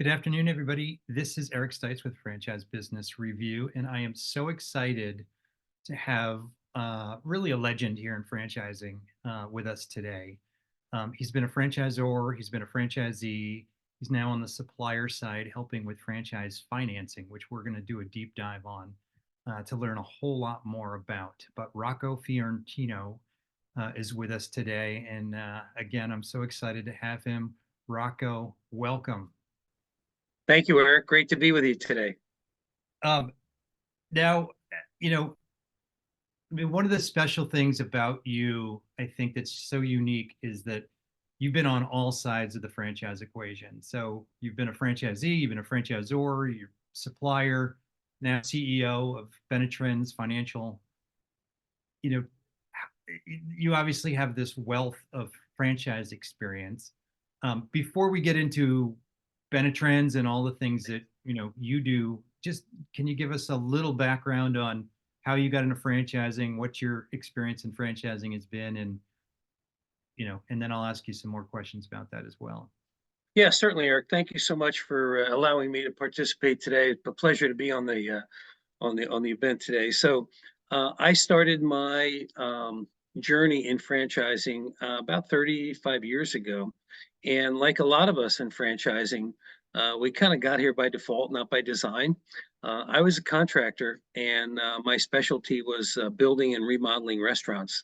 Good afternoon, everybody. This is Eric Stites with Franchise Business Review, and I am so excited to have really a legend here in franchising with us today. He's been a franchisor, he's been a franchisee, he's now on the supplier side helping with franchise financing, which we're going to do a deep dive on to learn a whole lot more about. But Rocco Fiorentino is with us today, and again, I'm so excited to have him. Rocco, welcome. Thank you, Eric. Great to be with you today. Um, Now, you know, I mean, one of the special things about you, I think that's so unique is that you've been on all sides of the franchise equation. So you've been a franchisee, you've been a franchisor, you're supplier, now CEO of Benetrends Financial. You know, you obviously have this wealth of franchise experience. Before we get into Benetrends and all the things that you do, just can you give us a little background on how you got into franchising, what your experience in franchising has been, and and then I'll ask you some more questions about that as well. Yeah, certainly, Eric. Thank you so much for allowing me to participate today. It's a pleasure to be on the event today. I started my journey in franchising about 35 years ago, and like a lot of us in franchising, we kind of got here by default, not by design. I was a contractor, and my specialty was building and remodeling restaurants.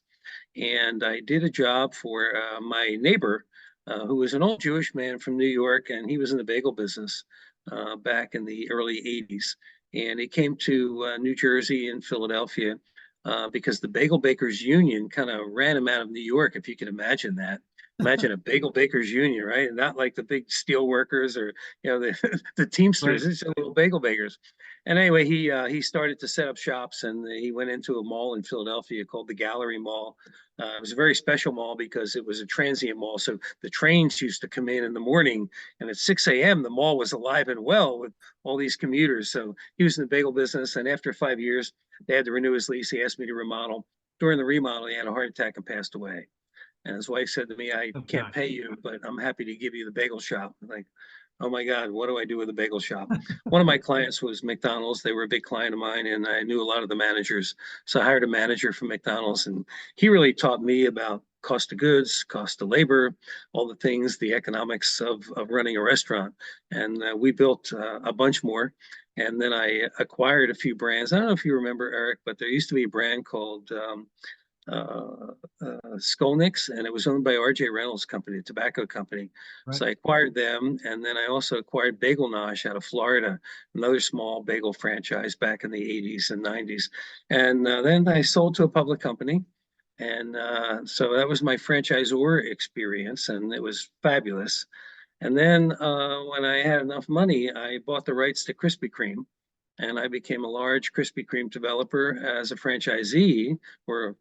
And I did a job for my neighbor, who was an old Jewish man from New York, and he was in the bagel business back in the early 80s. And he came to New Jersey and Philadelphia because the Bagel Bakers Union kind of ran him out of New York, if you can imagine that. Imagine a Bagel Bakers Union, right? And not like the big steel workers or the Right. Teamsters, it's just little bagel bakers. And anyway, he started to set up shops, and he went into a mall in Philadelphia called the Gallery Mall. It was a very special mall because it was a transient mall. So the trains used to come in the morning, and at 6 a.m., the mall was alive and well with all these commuters. So he was in the bagel business. And after 5 years, they had to renew his lease. He asked me to remodel. During the remodel, he had a heart attack and passed away. And his wife said to me, I Oh can't gosh. pay you, but I'm happy to give you the bagel shop. I'm like, oh my God, what do I do with a bagel shop? One of my clients was McDonald's. They were a big client of mine, and I knew a lot of the managers. So I hired a manager from McDonald's, and he really taught me about cost of goods, cost of labor, all the things, the economics of running a restaurant. And we built a bunch more. And then I acquired a few brands. I don't know if you remember, Eric, but there used to be a brand called uh, Skolnick's, and it was owned by R.J. Reynolds Company, a tobacco company. Right. So I acquired them, and then I also acquired Bagel Nosh out of Florida, another small bagel franchise back in the 80s and 90s. And then I sold to a public company. And so that was my franchisor experience, and it was fabulous. And then when I had enough money, I bought the rights to Krispy Kreme, and I became a large Krispy Kreme developer as a franchisee or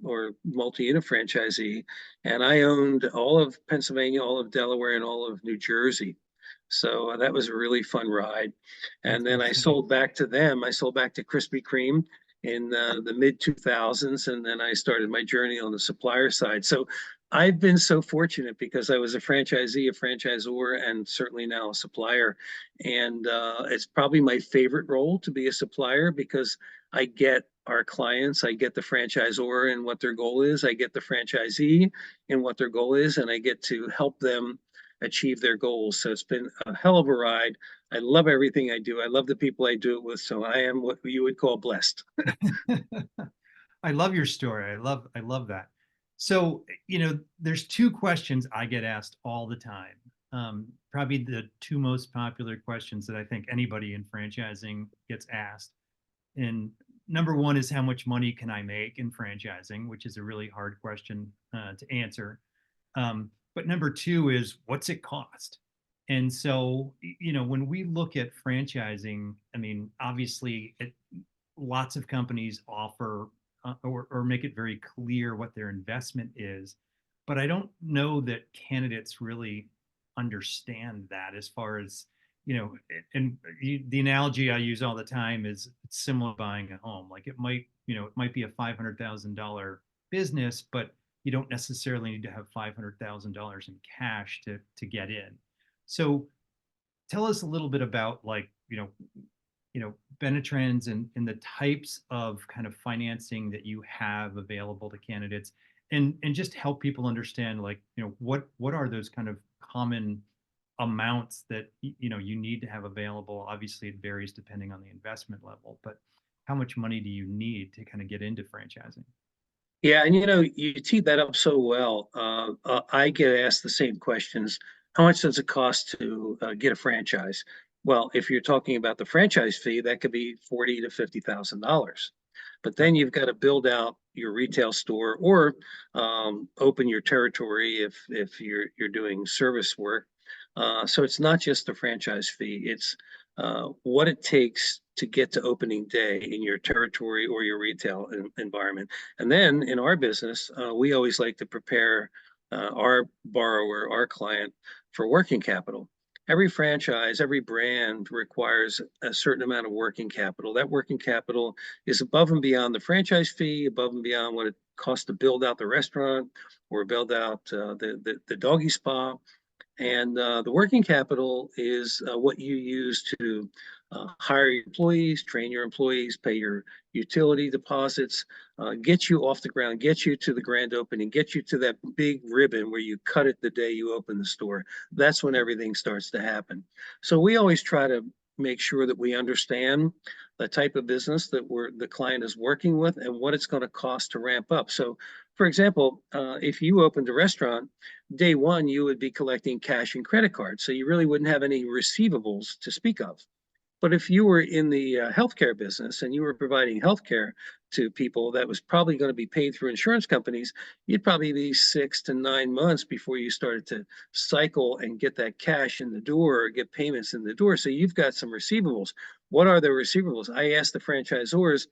multi-unit franchisee, and I owned all of Pennsylvania, all of Delaware, and all of New Jersey. So that was a really fun ride. That's And then I insane. sold back to them. I sold back to Krispy Kreme in the mid 2000s, and then I started my journey on the supplier side. So I've been so fortunate because I was a franchisee, a franchisor, and certainly now a supplier. And it's probably my favorite role to be a supplier because I get our clients, I get the franchisor and what their goal is, I get the franchisee and what their goal is, and I get to help them achieve their goals. So it's been a hell of a ride. I love everything I do. I love the people I do it with. So I am what you would call blessed. I love your story. I love that. So, there's two questions I get asked all the time. Probably the two most popular questions that I think anybody in franchising gets asked. And number one is how much money can I make in franchising, which is a really hard question to answer. But number two is what's it cost? And so, when we look at franchising, I mean, obviously, lots of companies offer or make it very clear what their investment is. But I don't know that candidates really understand that as far as, and the analogy I use all the time is it's similar to buying a home. Like it might be a $500,000 business, but you don't necessarily need to have $500,000 in cash to get in. So tell us a little bit about like, Benetrends and the types of kind of financing that you have available to candidates, and just help people understand like, what are those kind of common amounts that you need to have available. Obviously, it varies depending on the investment level, but how much money do you need to kind of get into franchising? Yeah, and you teed that up so well. I get asked the same questions. How much does it cost to get a franchise? Well, if you're talking about the franchise fee, that could be $40,000 to $50,000. But Right. then you've got to build out your retail store or open your territory if you're doing service work. So it's not just the franchise fee; it's what it takes to get to opening day in your territory or your retail environment. And then in our business, we always like to prepare our borrower, our client, for working capital. Every franchise, every brand requires a certain amount of working capital. That working capital is above and beyond the franchise fee, above and beyond what it costs to build out the restaurant or build out the doggy spa. And the working capital is what you use to hire your employees, train your employees, pay your utility deposits, get you off the ground, get you to the grand opening, get you to that big ribbon where you cut it the day you open the store. That's when everything starts to happen. So we always try to make sure that we understand the type of business that the client is working with and what it's going to cost to ramp up. So, for example, if you opened a restaurant, day one, you would be collecting cash and credit cards. So you really wouldn't have any receivables to speak of. But if you were in the healthcare business and you were providing healthcare to people that was probably going to be paid through insurance companies, you'd probably be 6 to 9 months before you started to cycle and get that cash in the door or get payments in the door. So you've got some receivables. What are the receivables? I asked the franchisors,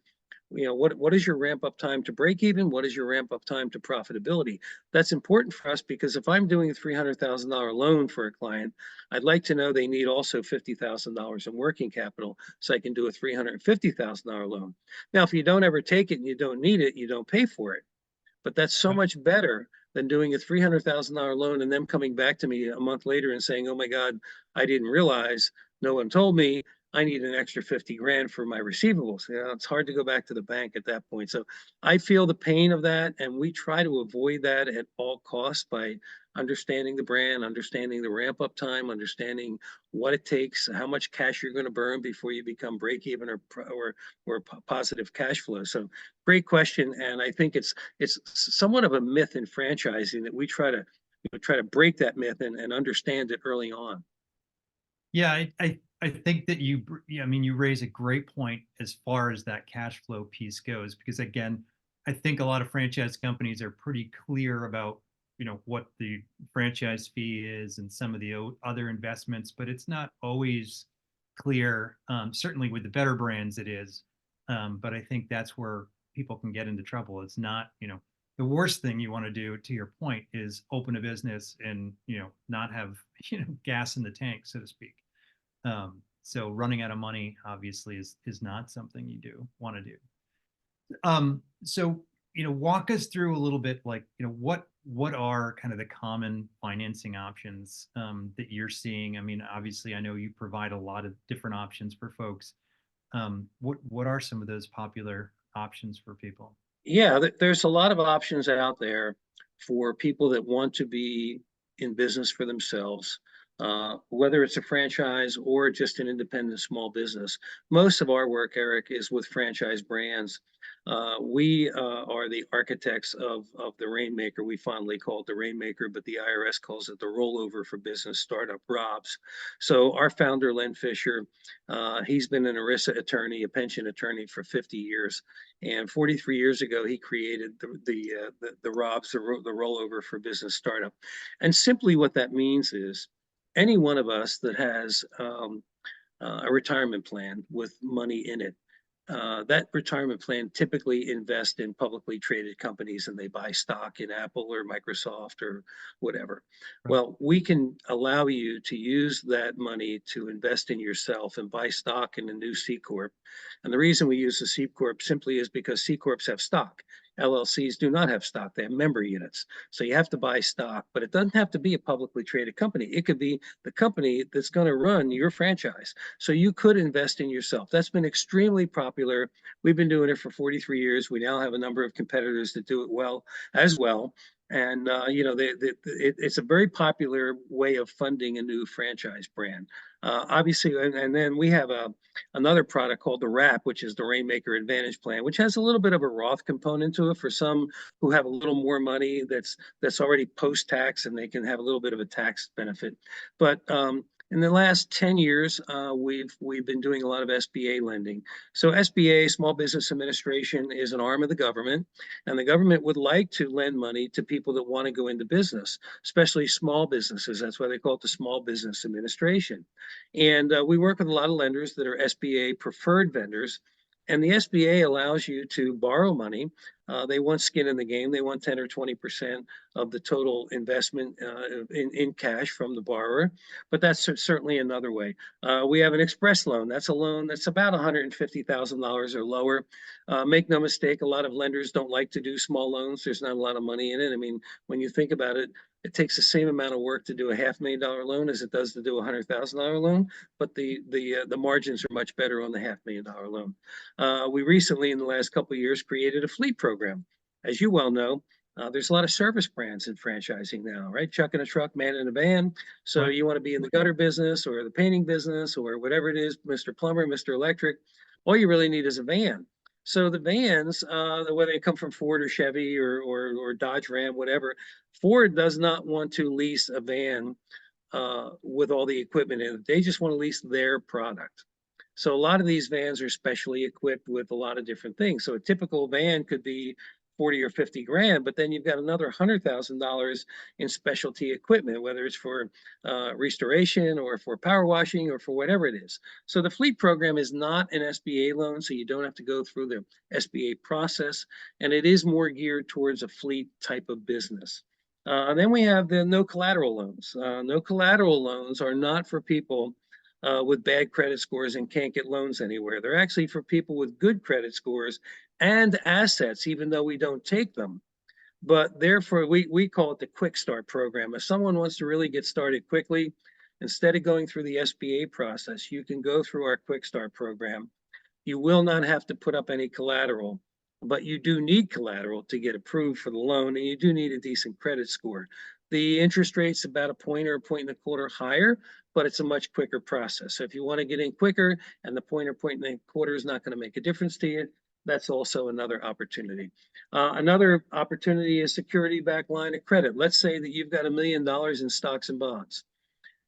what is your ramp up time to break even? What is your ramp up time to profitability? That's important for us because if I'm doing a $300,000 loan for a client, I'd like to know they need also $50,000 in working capital so I can do a $350,000 loan. Now, if you don't ever take it and you don't need it, you don't pay for it. But that's so Right. much better than doing a $300,000 loan and them coming back to me a month later and saying, "Oh my God, I didn't realize. No one told me. I need an extra 50 grand for my receivables." It's hard to go back to the bank at that point. So I feel the pain of that, and we try to avoid that at all costs by understanding the brand, understanding the ramp up time, understanding what it takes, how much cash you're going to burn before you become break even or positive cash flow. So great question, and I think it's somewhat of a myth in franchising that we try to break that myth and understand it early on. Yeah, I think that yeah, I mean, you raise a great point as far as that cash flow piece goes, because again, I think a lot of franchise companies are pretty clear about, what the franchise fee is and some of the other investments, but it's not always clear. Certainly with the better brands, it is. But I think that's where people can get into trouble. It's not, the worst thing you want to do, to your point, is open a business and, not have, gas in the tank, so to speak. So running out of money obviously is not something you do want to do. So walk us through a little bit, like, what are kind of the common financing options that you're seeing? I mean, obviously, I know you provide a lot of different options for folks. What are some of those popular options for people? Yeah, there's a lot of options out there for people that want to be in business for themselves, whether it's a franchise or just an independent small business. Most of our work, Eric, is with franchise brands. We are the architects of the Rainmaker. We fondly call it the Rainmaker, but the IRS calls it the rollover for business startup ROBS. So our founder, Len Fisher, he's been an ERISA attorney, a pension attorney for 50 years. And 43 years ago, he created the ROBS, the rollover for business startup. And simply what that means is any one of us that has a retirement plan with money in it, that retirement plan typically invest in publicly traded companies and they buy stock in Apple or Microsoft or whatever. Right. Well, we can allow you to use that money to invest in yourself and buy stock in a new C Corp. And the reason we use the C Corp simply is because C Corps have stock. LLCs do not have stock. They have member units. So you have to buy stock, but it doesn't have to be a publicly traded company. It could be the company that's going to run your franchise. So you could invest in yourself. That's been extremely popular. We've been doing it for 43 years. We now have a number of competitors that do it well as well. And it's a very popular way of funding a new franchise brand. Obviously, and then we have another product called the WRAP, which is the Rainmaker Advantage Plan, which has a little bit of a Roth component to it for some who have a little more money that's already post-tax, and they can have a little bit of a tax benefit. But in the last 10 years, we've been doing a lot of SBA lending. So SBA, Small Business Administration, is an arm of the government, and the government would like to lend money to people that want to go into business, especially small businesses. That's why they call it the Small Business Administration. And we work with a lot of lenders that are SBA preferred vendors. And the SBA allows you to borrow money. They want skin in the game. They want 10 or 20% of the total investment in cash from the borrower. But that's certainly another way. We have an express loan. That's a loan that's about $150,000 or lower. Make no mistake, a lot of lenders don't like to do small loans. There's not a lot of money in it. I mean, when you think about it, it takes the same amount of work to do a $500,000 loan as it does to do a $100,000 loan, but the margins are much better on the $500,000 loan. We recently, in the last couple of years, created a fleet program. As you well know, there's a lot of service brands in franchising now, right? Chuck in a truck, man in a van. So Right. you want to be in the gutter business or the painting business or whatever it is, Mr. Plumber, Mr. Electric. All you really need is a van. So the vans, whether they come from Ford or Chevy or Dodge Ram, whatever, Ford does not want to lease a van with all the equipment in it. They just want to lease their product. So a lot of these vans are specially equipped with a lot of different things. So a typical van could be 40 or 50 grand, but then you've got another $100,000 in specialty equipment, whether it's for restoration or for power washing or for whatever it is. So the fleet program is not an SBA loan, so you don't have to go through the SBA process, and it is more geared towards a fleet type of business. Then we have the no collateral loans. No collateral loans are not for people with bad credit scores and can't get loans anywhere. They're actually for people with good credit scores and assets, even though we don't take them. But therefore, we call it the Quick Start program. If someone wants to really get started quickly, instead of going through the SBA process, you can go through our Quick Start program. You will not have to put up any collateral, but you do need collateral to get approved for the loan, and you do need a decent credit score. The interest rate's about a point or a point and a quarter higher, but it's a much quicker process. So if you want to get in quicker and the point or point and a quarter is not going to make a difference to you, that's also another opportunity. Another opportunity is security-backed line of credit. Let's say that you've got $1 million in stocks and bonds.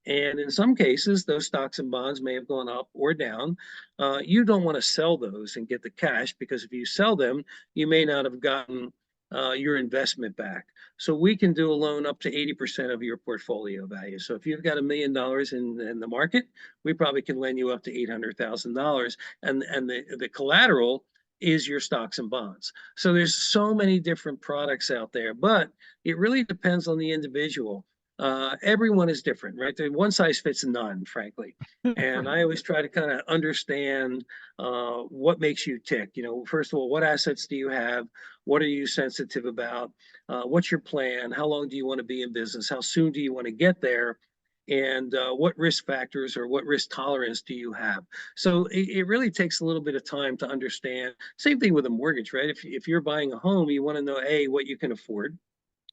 And in some cases, those stocks and bonds may have gone up or down. You don't want to sell those and get the cash, because if you sell them, you may not have gotten your investment back. So we can do a loan up to 80% of your portfolio value. So if you've got $1 million in the market, we probably can lend you up to $800,000. And the collateral is your stocks and bonds. So there's so many different products out there, but it really depends on the individual. Everyone is different, right? One size fits none, frankly. And I always try to kind of understand what makes you tick. You know, first of all, what assets do you have? What are you sensitive about? What's your plan? How long do you want to be in business? How soon do you want to get there? And what risk factors or what risk tolerance do you have? So it really takes a little bit of time to understand. Same thing with a mortgage, right? If you're buying a home, you want to know, A, what you can afford.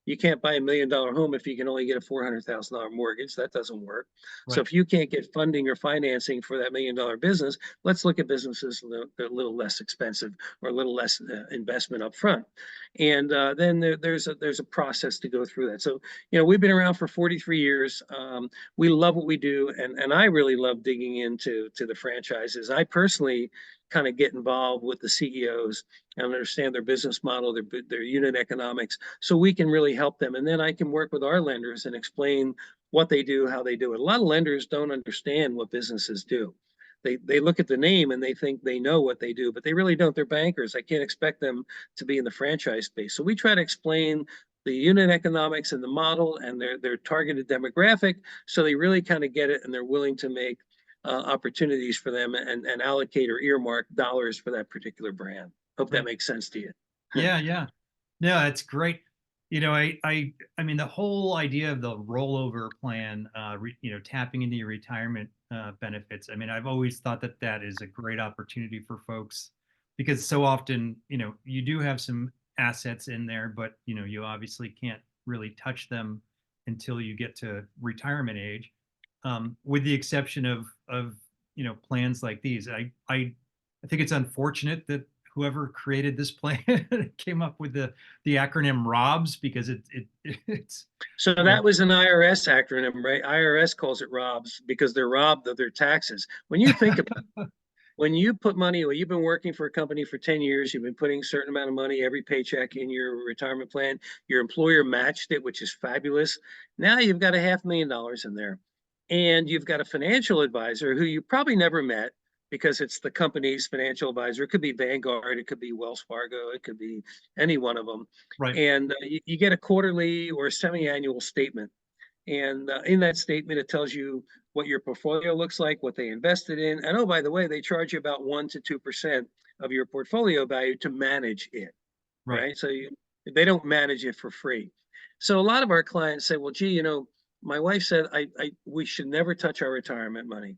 You can't buy $1 million home if you can only get a $400,000 mortgage. That doesn't work. So Right. if you can't get funding or financing for that $1 million business, let's look at businesses that are a little less expensive or a little less investment up front. And then there's a process to go through that. So, you know, we've been around for 43 years. We love what we do, and I really love digging into the franchises. I personally kind of get involved with the CEOs and understand their business model, their unit economics, so we can really help them. And then I can work with our lenders and explain what they do, how they do it. A lot of lenders don't understand what businesses do. They look at the name and they think they know what they do, but they really don't. They're bankers. I can't expect them to be in the franchise space. So we try to explain the unit economics and the model and their targeted demographic, so they really kind of get it and they're willing to make opportunities for them and allocate or earmark dollars for that particular brand. Hope that Right. makes sense to you. Yeah, yeah. No, that's great. I mean, the whole idea of the rollover plan, tapping into your retirement benefits. I mean, I've always thought that that is a great opportunity for folks because so often, you do have some assets in there, but you obviously can't really touch them until you get to retirement age. With the exception of plans like these, I think it's unfortunate that whoever created this plan came up with the acronym ROBS because it's So you know that was an IRS acronym, right? IRS calls it ROBS because they're robbed of their taxes. When you think about when you put money, well, you've been working for a company for 10 years, you've been putting a certain amount of money every paycheck in your retirement plan, your employer matched it, which is fabulous. Now you've got $500,000 in there. And you've got a financial advisor who you probably never met because it's the company's financial advisor. It could be Vanguard, it could be Wells Fargo, it could be any one of them. right, And you get a quarterly or semi-annual statement. And in that statement, it tells you what your portfolio looks like, what they invested in. And oh, by the way, they charge you about 1 to 2% of your portfolio value to manage it, right, right? They don't manage it for free. So a lot of our clients say, well, gee, my wife said we should never touch our retirement money.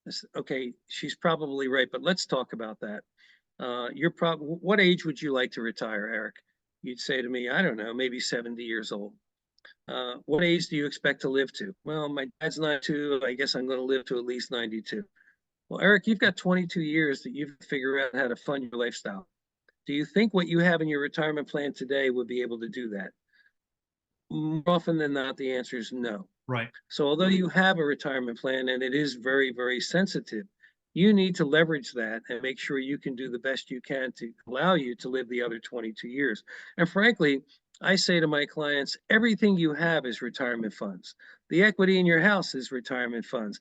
I said, okay, she's probably right, but let's talk about that. What age would you like to retire, Eric? You'd say to me, I don't know, maybe 70 years old. What age do you expect to live to? Well, my dad's 92. I guess I'm going to live to at least 92. Well, Eric, you've got 22 years that you've figured out how to fund your lifestyle. Do you think what you have in your retirement plan today would be able to do that? More often than not, the answer is no. right, So although you have a retirement plan and it is very, very sensitive, you need to leverage that and make sure you can do the best you can to allow you to live the other 22 years. And frankly, I say to my clients, everything you have is retirement funds. The equity in your house is retirement funds.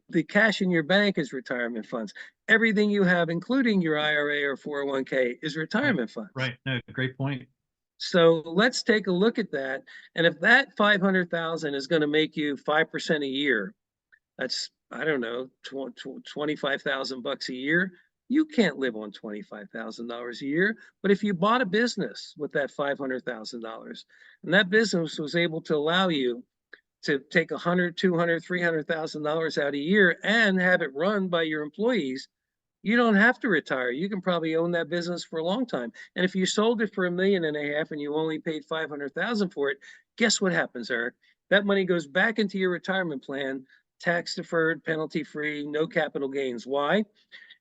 The cash in your bank is retirement funds. Everything you have, including your IRA or 401k, is right, retirement funds. right. No, great point. So let's take a look at that. And if that 500,000 is going to make you 5% a year, that's, I don't know, 25,000 bucks a year. You can't live on $25,000 a year. But if you bought a business with that $500,000 and that business was able to allow you to take 100, 200, $300,000 out a year and have it run by your employees, you don't have to retire. You can probably own that business for a long time. And if you sold it for $1.5 million and you only paid 500,000 for it, guess what happens, Eric? That money goes back into your retirement plan, tax deferred, penalty free, no capital gains. Why?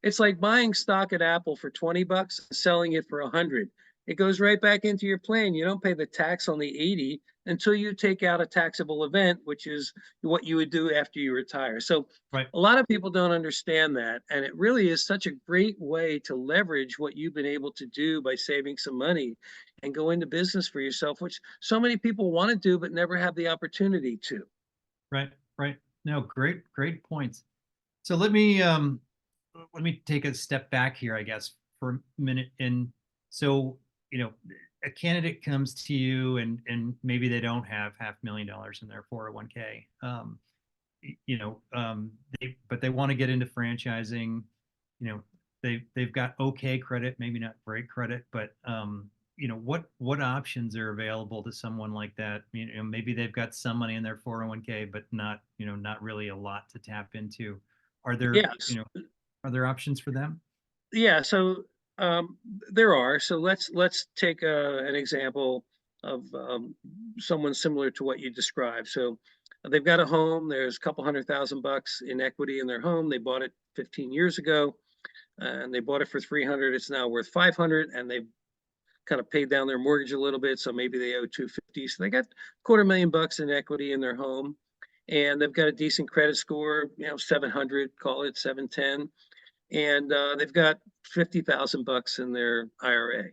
It's like buying stock at Apple for 20 bucks and selling it for 100. It goes right back into your plan. You don't pay the tax on the 80 until you take out a taxable event, which is what you would do after you retire. So Right, a lot of people don't understand that. And it really is such a great way to leverage what you've been able to do by saving some money and go into business for yourself, which so many people want to do, but never have the opportunity to. right, right. No, great points. So let me take a step back here, I guess, for a minute. And so, a candidate comes to you and maybe they don't have $500,000 in their 401k. But they want to get into franchising. They've got okay credit, maybe not great credit, but what options are available to someone like that? Maybe they've got some money in their 401k, but not really a lot to tap into. Are there, Yes. are there options for them? Yeah, so um, there are. So let's take an example of someone similar to what you described. So they've got a home. There's a couple $100,000 in equity in their home. They bought it 15 years ago, and they bought it for 300. It's now worth 500, and they've kind of paid down their mortgage a little bit. So maybe they owe 250. So they got $250,000 in equity in their home, and they've got a decent credit score. 700, call it 710, and they've got 50,000 bucks in their IRA.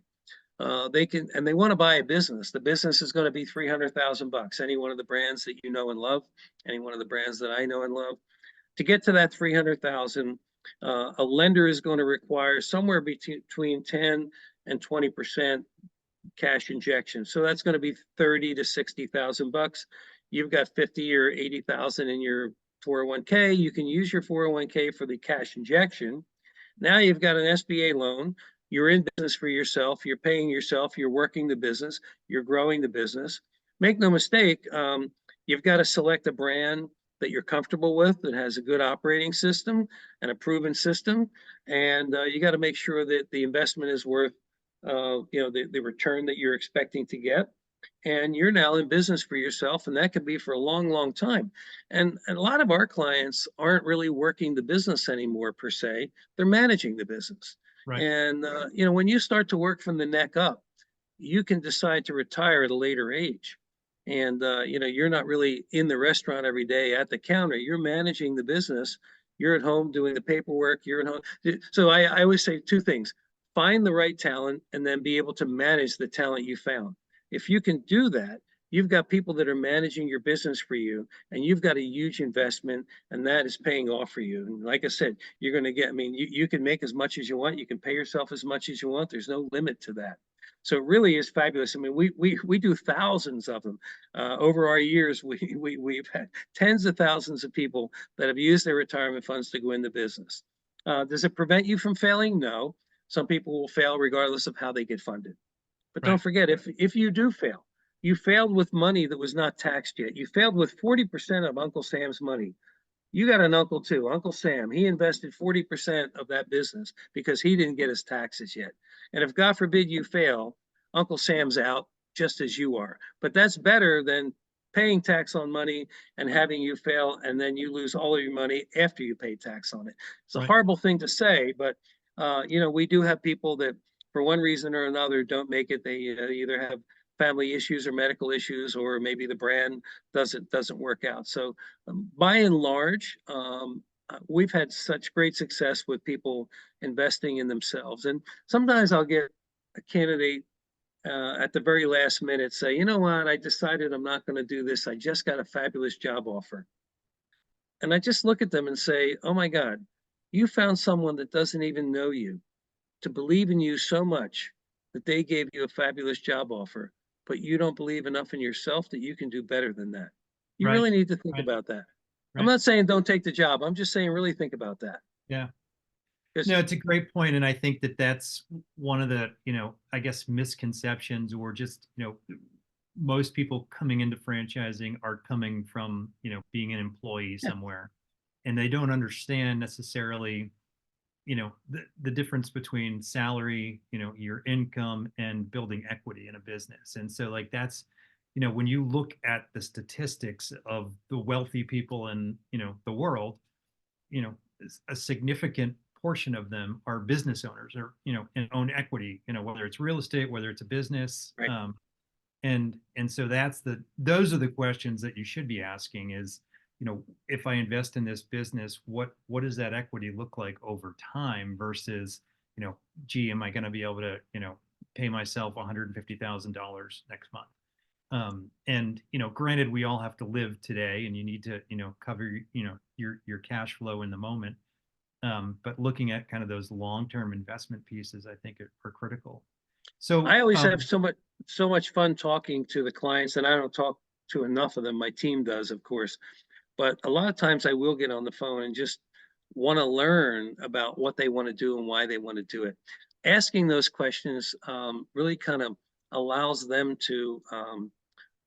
They want to buy a business. The business is going to be 300,000 bucks. Any one of the brands that you know and love, any one of the brands that I know and love. To get to that 300,000, a lender is going to require somewhere between 10 and 20% cash injection. So that's going to be 30 to 60,000 bucks. You've got 50 or 80,000 in your 401k. You can use your 401k for the cash injection. Now you've got an SBA loan. You're in business for yourself. You're paying yourself. You're working the business. You're growing the business. Make no mistake, you've got to select a brand that you're comfortable with, that has a good operating system and a proven system. And you got to make sure that the investment is worth, the return that you're expecting to get. And you're now in business for yourself, and that could be for a long, long time. And a lot of our clients aren't really working the business anymore per se; they're managing the business. Right. And when you start to work from the neck up, you can decide to retire at a later age. And you're not really in the restaurant every day at the counter. You're managing the business. You're at home doing the paperwork. You're at home. So I always say two things: find the right talent, and then be able to manage the talent you found. If you can do that, you've got people that are managing your business for you, and you've got a huge investment, and that is paying off for you. And like I said, you're going to get, I mean, you can make as much as you want. You can pay yourself as much as you want. There's no limit to that. So it really is fabulous. I mean, we do thousands of them. Over our years. We've had tens of thousands of people that have used their retirement funds to go into business. Does it prevent you from failing? No. Some people will fail regardless of how they get funded. But don't Right. forget, if you do fail, you failed with money that was not taxed yet. You failed with 40% of Uncle Sam's money. You got an uncle too, Uncle Sam. He invested 40% of that business because he didn't get his taxes yet. And if God forbid you fail, Uncle Sam's out just as you are. But that's better than paying tax on money and having you fail and then you lose all of your money after you pay tax on it. It's a Right. horrible thing to say, but we do have people that for one reason or another don't make it. They either have family issues or medical issues, or maybe the brand doesn't work out. So by and large, we've had such great success with people investing in themselves. And sometimes I'll get a candidate at the very last minute say, you know what, I decided I'm not going to do this. I just got a fabulous job offer. And I just look at them and say, oh my God, you found someone that doesn't even know you to believe in you so much that they gave you a fabulous job offer, but you don't believe enough in yourself that you can do better than that. You Right. really need to think Right. about that. I'm Right. not saying don't take the job. I'm just saying really think about that. Yeah. Because No, it's a great point, and I think that that's one of the, I guess misconceptions, or just, most people coming into franchising are coming from, being an employee yeah, somewhere, and they don't understand necessarily, the difference between salary, your income, and building equity in a business. And so, like, that's, when you look at the statistics of the wealthy people in, the world, you know, a significant portion of them are business owners, or, and own equity, whether it's real estate, whether it's a business. right. And so those are the questions that you should be asking is, if I invest in this business, what does that equity look like over time versus, gee, am I going to be able to, pay myself $150,000 next month? And granted, we all have to live today, and you need to, cover, your cash flow in the moment. But looking at kind of those long-term investment pieces, I think are critical. So, I always have so much fun talking to the clients, and I don't talk to enough of them. My team does, of course, but a lot of times I will get on the phone and just want to learn about what they want to do and why they want to do it. Asking those questions really kind of allows them to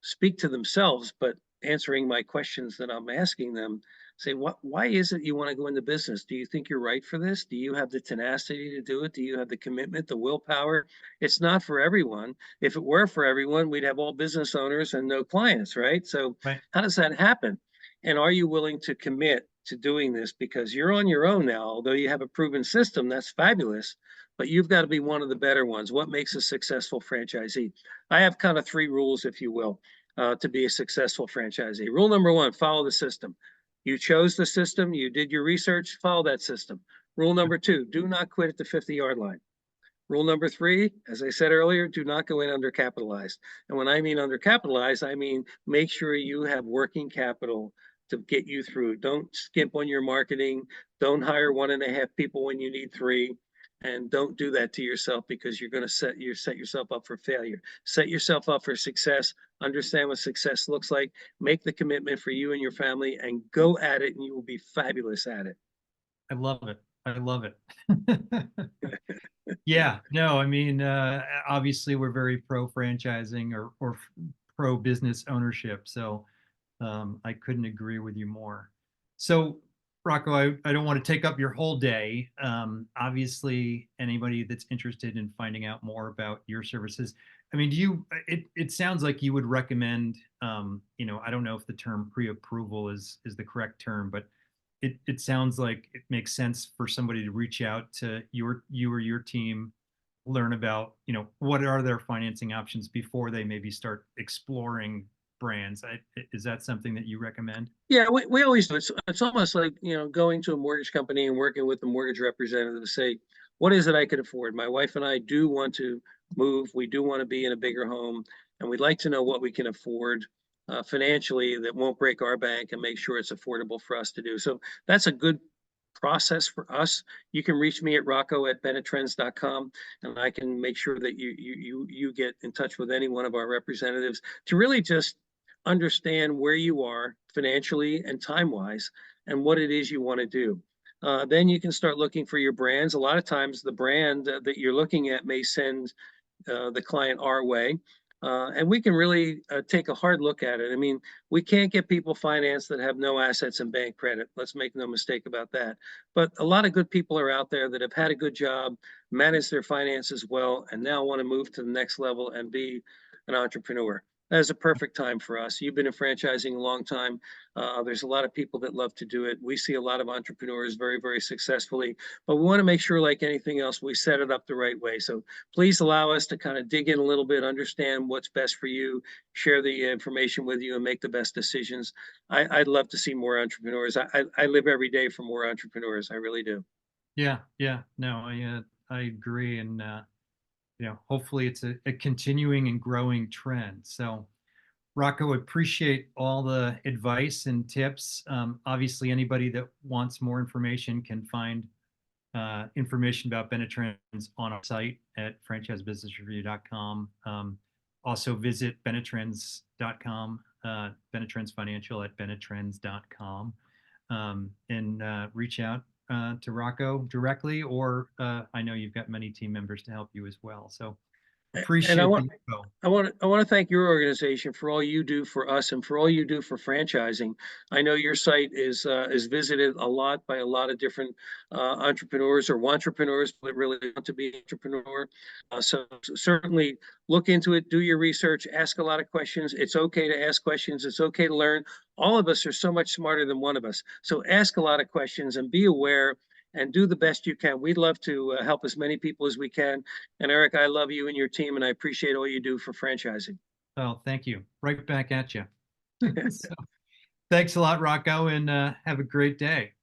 speak to themselves, but answering my questions that I'm asking them, say, why is it you want to go into business? Do you think you're right for this? Do you have the tenacity to do it? Do you have the commitment, the willpower? It's not for everyone. If it were for everyone, we'd have all business owners and no clients, right? So right, how does that happen? And are you willing to commit to doing this? Because you're on your own now, although you have a proven system, that's fabulous, but you've got to be one of the better ones. What makes a successful franchisee? I have kind of three rules, if you will, to be a successful franchisee. Rule number one, follow the system. You chose the system, you did your research, follow that system. Rule number two, do not quit at the 50-yard line. Rule number three, as I said earlier, do not go in undercapitalized. And when I mean undercapitalized, I mean make sure you have working capital to get you through. Don't skimp on your marketing. Don't hire 1.5 people when you need 3. And don't do that to yourself, because you're going to set yourself up for failure. Set yourself up for success. Understand what success looks like. Make the commitment for you and your family, and go at it, and you will be fabulous at it. I love it. I love it. Yeah, no, I mean, obviously we're very pro franchising or pro business ownership. So I couldn't agree with you more. So, Rocco, I don't want to take up your whole day. Obviously, anybody that's interested in finding out more about your services, I mean, it sounds like you would recommend, I don't know if the term pre-approval is the correct term, but it sounds like it makes sense for somebody to reach out to you or your team, learn about, what are their financing options before they maybe start exploring brands. Is that something that you recommend? Yeah, we always do. It's almost like, going to a mortgage company and working with the mortgage representative to say, what is it I could afford? My wife and I do want to move. We do want to be in a bigger home, and we'd like to know what we can afford financially that won't break our bank and make sure it's affordable for us to do. So that's a good process for us. You can reach me at rocco@benetrends.com, and I can make sure that you get in touch with any one of our representatives to really just understand where you are financially and time wise and what it is you want to do. Then you can start looking for your brands. A lot of times, the brand that you're looking at may send the client our way. And we can really take a hard look at it. I mean, we can't get people financed that have no assets and bank credit. Let's make no mistake about that. But a lot of good people are out there that have had a good job, managed their finances well, and now want to move to the next level and be an entrepreneur. That is a perfect time for us. You've been in franchising a long time. There's a lot of people that love to do it. We see a lot of entrepreneurs very, very successfully, but we want to make sure, like anything else, we set it up the right way. So please allow us to kind of dig in a little bit, understand what's best for you, share the information with you, and make the best decisions. I'd love to see more entrepreneurs. I live every day for more entrepreneurs. I really do. Yeah, yeah, no, I agree, and hopefully it's a continuing and growing trend. So, Rocco, appreciate all the advice and tips. Obviously, anybody that wants more information can find information about Benetrends on our site at franchisebusinessreview.com. Also visit benetrends.com, Benetrends Financial at benetrends.com, and reach out to Rocco directly, or I know you've got many team members to help you as well. So And I appreciate want the info. I want to thank your organization for all you do for us and for all you do for franchising. I know your site is visited a lot by a lot of different entrepreneurs or wantrepreneurs that really want to be an entrepreneur. So certainly look into it, do your research, ask a lot of questions. It's okay to ask questions. It's okay to learn. All of us are so much smarter than one of us. So ask a lot of questions and be aware and do the best you can. We'd love to help as many people as we can. And Eric, I love you and your team, and I appreciate all you do for franchising. Oh, thank you. Right back at you. So, thanks a lot, Rocco, and have a great day.